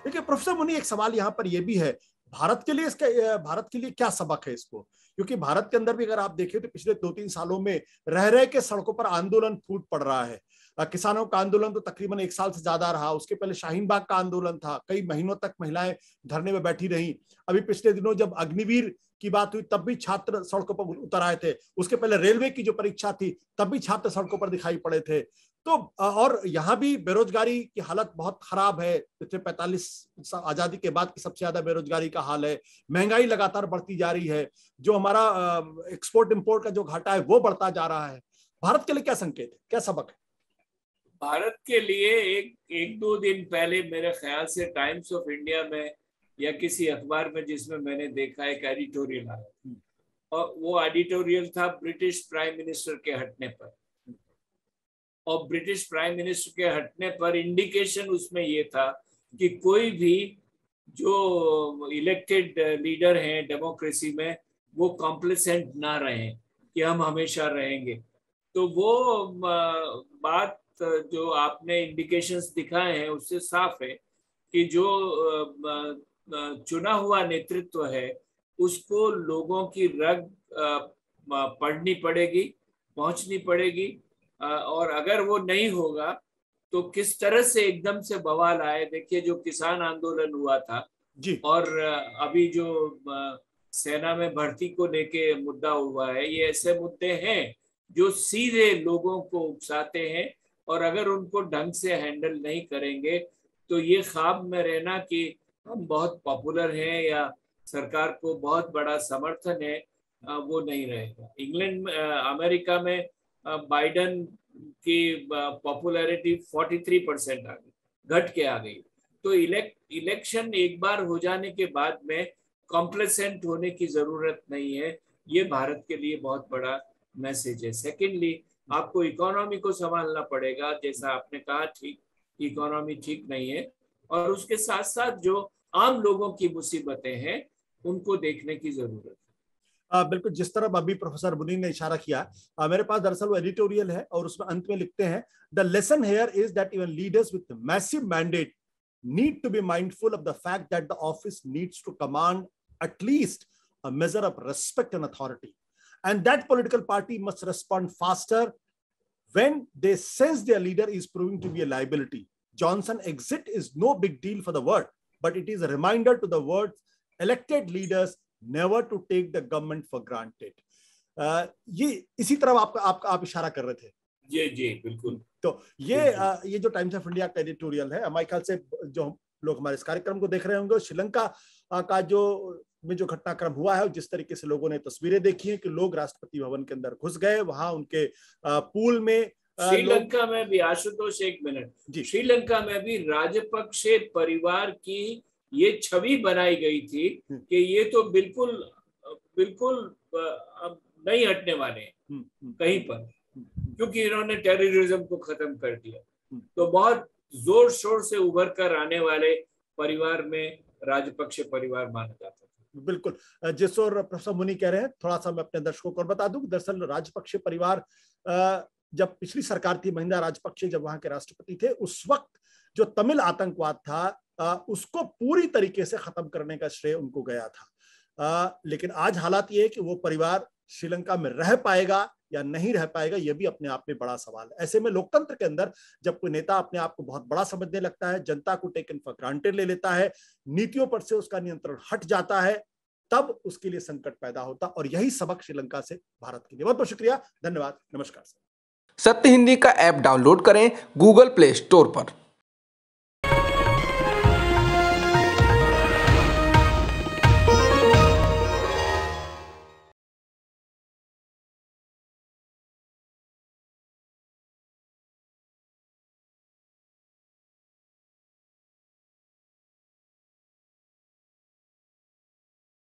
देखिए प्रोफेसर मुनि, एक सवाल यहाँ पर यह भी है, भारत के लिए भारत के लिए क्या सबक है इसको? क्योंकि भारत के अंदर भी अगर आप देखें तो पिछले 2-3 सालों में रह रहे के सड़कों पर आंदोलन फूट पड़ रहा है। किसानों का आंदोलन तो तकरीबन 1 साल से ज्यादा रहा, उसके पहले शाहीन बाग का आंदोलन था, कई महीनों तक महिलाएं धरने में बैठी रहीं। अभी पिछले दिनों जब अग्निवीर की बात हुई तब भी छात्र सड़कों पर उतर आए थे, उसके पहले रेलवे की जो परीक्षा थी तब भी छात्र सड़कों पर दिखाई पड़े थे। तो और यहाँ भी बेरोजगारी की हालत बहुत खराब है, पिछले 45 आजादी के बाद की सबसे ज्यादा बेरोजगारी का हाल है। महंगाई लगातार बढ़ती जा रही है, जो हमारा एक्सपोर्ट इंपोर्ट का जो घाटा है वो बढ़ता जा रहा है। भारत के लिए क्या संकेत है, क्या सबक है? भारत के लिए एक दो दिन पहले मेरे ख्याल से टाइम्स ऑफ इंडिया में या किसी अखबार में, जिसमें मैंने देखा, एक एडिटोरियल आया, और वो एडिटोरियल था ब्रिटिश प्राइम मिनिस्टर के हटने पर। और ब्रिटिश प्राइम मिनिस्टर के हटने पर इंडिकेशन उसमें ये था कि कोई भी जो इलेक्टेड लीडर हैं डेमोक्रेसी में, वो कॉम्प्लेसेंट ना रहें कि हम हमेशा रहेंगे। तो वो बात जो आपने इंडिकेशंस दिखाए हैं उससे साफ है कि जो चुना हुआ नेतृत्व है उसको लोगों की रग पढ़नी पड़ेगी, पहुंचनी पड़ेगी। और अगर वो नहीं होगा तो किस तरह से एकदम से बवाल आए। देखिए जो किसान आंदोलन हुआ था जी, और अभी जो सेना में भर्ती को लेके मुद्दा हुआ है, ये ऐसे मुद्दे हैं जो सीधे लोगों को उकसाते हैं, और अगर उनको ढंग से हैंडल नहीं करेंगे तो ये ख्वाब में रहना कि हम बहुत पॉपुलर हैं या सरकार को बहुत बड़ा समर्थन है, वो नहीं रहेगा। इंग्लैंड में, अमेरिका में बाइडन की पॉपुलैरिटी 43% आ गई, घट के आ गई। तो इलेक्शन एक बार हो जाने के बाद में कॉम्प्लेसेंट होने की जरूरत नहीं है। ये भारत के लिए बहुत बड़ा मैसेज है। सेकेंडली, आपको इकोनॉमी को संभालना पड़ेगा, जैसा आपने कहा, ठीक, इकोनॉमी ठीक नहीं है, और उसके साथ साथ जो आम लोगों की मुसीबतें हैं उनको देखने की जरूरत है। बिल्कुल, जिस तरह अभी प्रोफेसर मुनी ने इशारा किया, मेरे पास दरअसल वो एडिटोरियल है और उसमें अंत में लिखते हैं, the lesson here is that even leaders with massive mandate need to be mindful of the fact that the office needs to command at least a measure of respect and authority, and that political party must respond faster when they sense their leader is proving to be a liability. Johnson exit is no big deal for the world, but it is a reminder to the world's elected leaders never to take the government for granted. ये इसी तरह आप इशारा कर रहे थे। जी जी बिल्कुल। तो ये जो टाइम्स ऑफ इंडिया का एडिटोरियल है, हमारे ख्याल से जो लोग हमारे इस कार्यक्रम को देख रहे होंगे, श्रीलंका का जो घटनाक्रम हुआ है, जिस तरीके से लोगों ने तस्वीरें देखी हैं कि लोग राष्ट्रपति भवन के अंदर घुस गए, वहां उनके पूल में श्रीलंका में भी, आशुतोष एक मिनट, श्रीलंका में भी राजपक्षे परिवार की ये छवि बनाई गई थी कि ये तो बिल्कुल बिल्कुल नहीं हटने वाले कहीं पर, क्योंकि इन्होंने टेररिज्म को खत्म कर दिया। तो बहुत जोर शोर से उभर कर आने वाले परिवार में राजपक्षे परिवार माना जाता था। बिल्कुल, जिस और प्रोफेसर मुनि कह रहे हैं, थोड़ा सा मैं अपने दर्शकों को बता दूं, दरअसल राजपक्षे परिवार जब पिछली सरकार थी, महिंदा राजपक्षे जब वहां के राष्ट्रपति थे, उस वक्त जो तमिल आतंकवाद था उसको पूरी तरीके से खत्म करने का श्रेय उनको गया था। लेकिन आज हालात ये है कि वो परिवार श्रीलंका में रह पाएगा या नहीं रह पाएगा, यह भी अपने आप में बड़ा सवाल है। ऐसे में लोकतंत्र के अंदर जब कोई नेता अपने आप को बहुत बड़ा समझने लगता है, जनता को टेकन फॉर ग्रांटेड ले लेता है, नीतियों पर से उसका नियंत्रण हट जाता है, तब उसके लिए संकट पैदा होता। और यही सबक श्रीलंका से भारत के लिए। बहुत बहुत शुक्रिया, धन्यवाद, नमस्कार। सत्य हिंदी का ऐप डाउनलोड करें गूगल प्ले स्टोर पर।